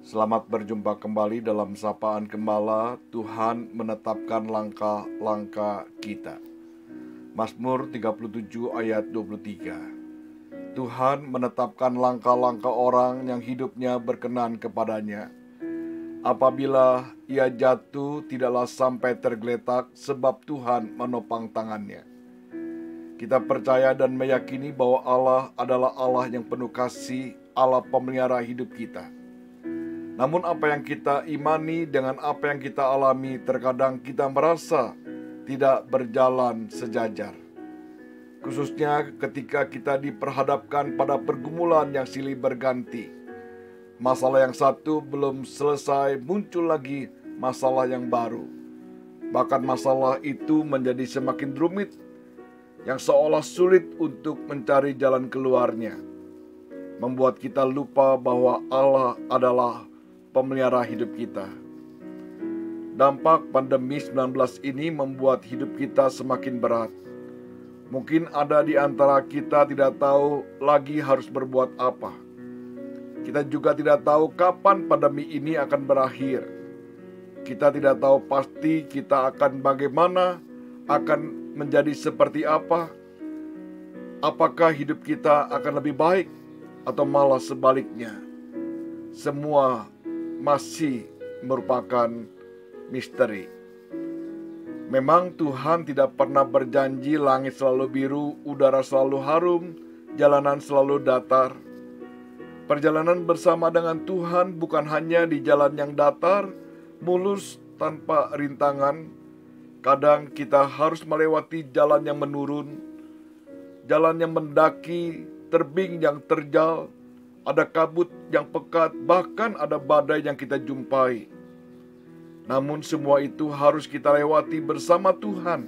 Selamat berjumpa kembali dalam Sapaan Gembala. Tuhan menetapkan langkah-langkah kita. Mazmur 37 ayat 23. Tuhan menetapkan langkah-langkah orang yang hidupnya berkenan kepadanya. Apabila ia jatuh, tidaklah sampai tergeletak, sebab Tuhan menopang tangannya. Kita percaya dan meyakini bahwa Allah adalah Allah yang penuh kasih, Allah pemelihara hidup kita. Namun apa yang kita imani dengan apa yang kita alami, terkadang kita merasa tidak berjalan sejajar. Khususnya ketika kita diperhadapkan pada pergumulan yang silih berganti. Masalah yang satu belum selesai, muncul lagi masalah yang baru. Bahkan masalah itu menjadi semakin rumit, yang seolah sulit untuk mencari jalan keluarnya. Membuat kita lupa bahwa Allah adalah pemelihara hidup kita. Dampak pandemi 19 ini membuat hidup kita semakin berat. Mungkin ada di antara kita tidak tahu lagi harus berbuat apa. Kita juga tidak tahu kapan pandemi ini akan berakhir. Kita tidak tahu pasti kita akan bagaimana, akan menjadi seperti apa. Apakah hidup kita akan lebih baik atau malah sebaliknya? Semua masih merupakan misteri. Memang Tuhan tidak pernah berjanji langit selalu biru, udara selalu harum, jalanan selalu datar. Perjalanan bersama dengan Tuhan bukan hanya di jalan yang datar, mulus, tanpa rintangan. Kadang kita harus melewati jalan yang menurun, jalan yang mendaki, tebing yang terjal, ada kabut yang pekat, bahkan ada badai yang kita jumpai. Namun semua itu harus kita lewati bersama Tuhan,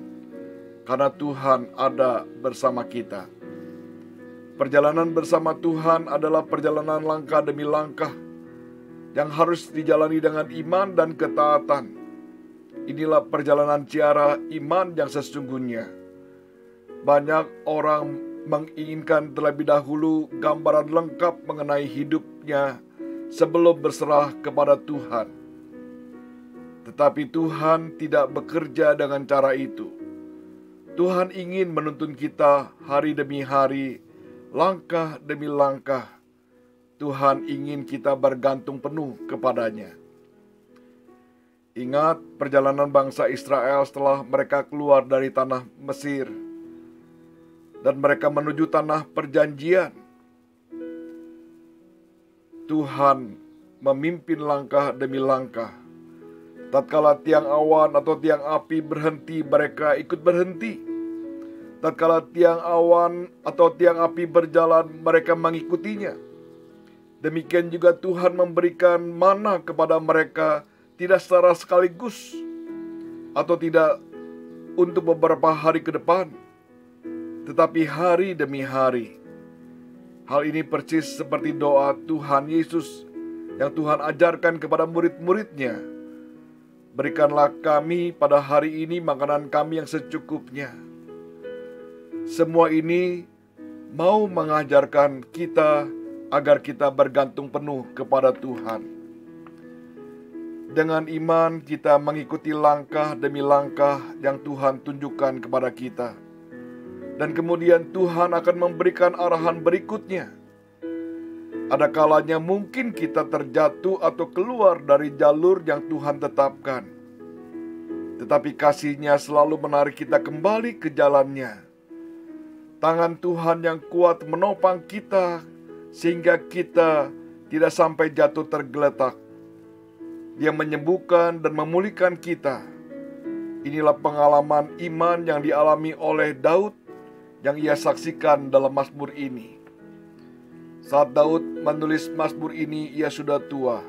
karena Tuhan ada bersama kita. Perjalanan bersama Tuhan adalah perjalanan langkah demi langkah yang harus dijalani dengan iman dan ketaatan. Inilah perjalanan ciara iman yang sesungguhnya. Banyak orang menginginkan terlebih dahulu gambaran lengkap mengenai hidupnya sebelum berserah kepada Tuhan. Tetapi Tuhan tidak bekerja dengan cara itu. Tuhan ingin menuntun kita hari demi hari, langkah demi langkah. Tuhan ingin kita bergantung penuh kepadanya. Ingat perjalanan bangsa Israel setelah mereka keluar dari tanah Mesir dan mereka menuju tanah perjanjian. Tuhan memimpin langkah demi langkah. Tatkala tiang awan atau tiang api berhenti, mereka ikut berhenti. Tatkala tiang awan atau tiang api berjalan, mereka mengikutinya. Demikian juga Tuhan memberikan mana kepada mereka, tidak secara sekaligus atau tidak untuk beberapa hari ke depan, tetapi hari demi hari. Hal ini persis seperti doa Tuhan Yesus yang Tuhan ajarkan kepada murid-muridnya. Berikanlah kami pada hari ini makanan kami yang secukupnya. Semua ini mau mengajarkan kita agar kita bergantung penuh kepada Tuhan. Dengan iman kita mengikuti langkah demi langkah yang Tuhan tunjukkan kepada kita. Dan kemudian Tuhan akan memberikan arahan berikutnya. Ada kalanya mungkin kita terjatuh atau keluar dari jalur yang Tuhan tetapkan. Tetapi kasih-Nya selalu menarik kita kembali ke jalannya. Tangan Tuhan yang kuat menopang kita sehingga kita tidak sampai jatuh tergeletak. Dia menyembuhkan dan memulihkan kita. Inilah pengalaman iman yang dialami oleh Daud yang ia saksikan dalam Mazmur ini. Saat Daud menulis Mazmur ini, ia sudah tua.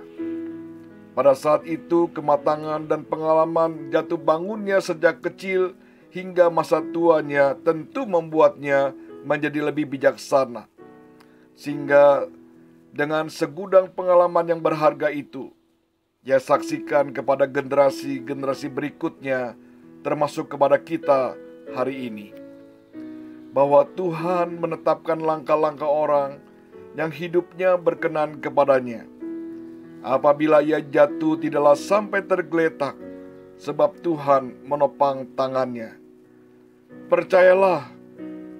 Pada saat itu kematangan dan pengalaman jatuh bangunnya sejak kecil hingga masa tuanya tentu membuatnya menjadi lebih bijaksana. Sehingga dengan segudang pengalaman yang berharga itu, ia saksikan kepada generasi-generasi berikutnya, termasuk kepada kita hari ini, bahwa Tuhan menetapkan langkah-langkah orang yang hidupnya berkenan kepadanya. Apabila ia jatuh, tidaklah sampai tergeletak, sebab Tuhan menopang tangannya. Percayalah,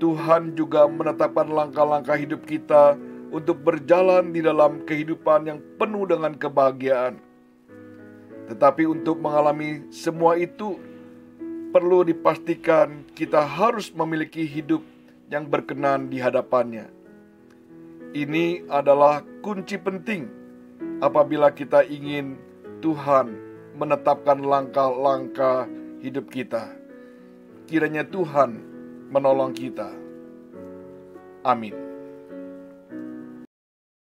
Tuhan juga menetapkan langkah-langkah hidup kita untuk berjalan di dalam kehidupan yang penuh dengan kebahagiaan. Tetapi untuk mengalami semua itu, perlu dipastikan kita harus memiliki hidup yang berkenan di hadapannya. Ini adalah kunci penting apabila kita ingin Tuhan menetapkan langkah-langkah hidup kita. Kiranya Tuhan menolong kita. Amin.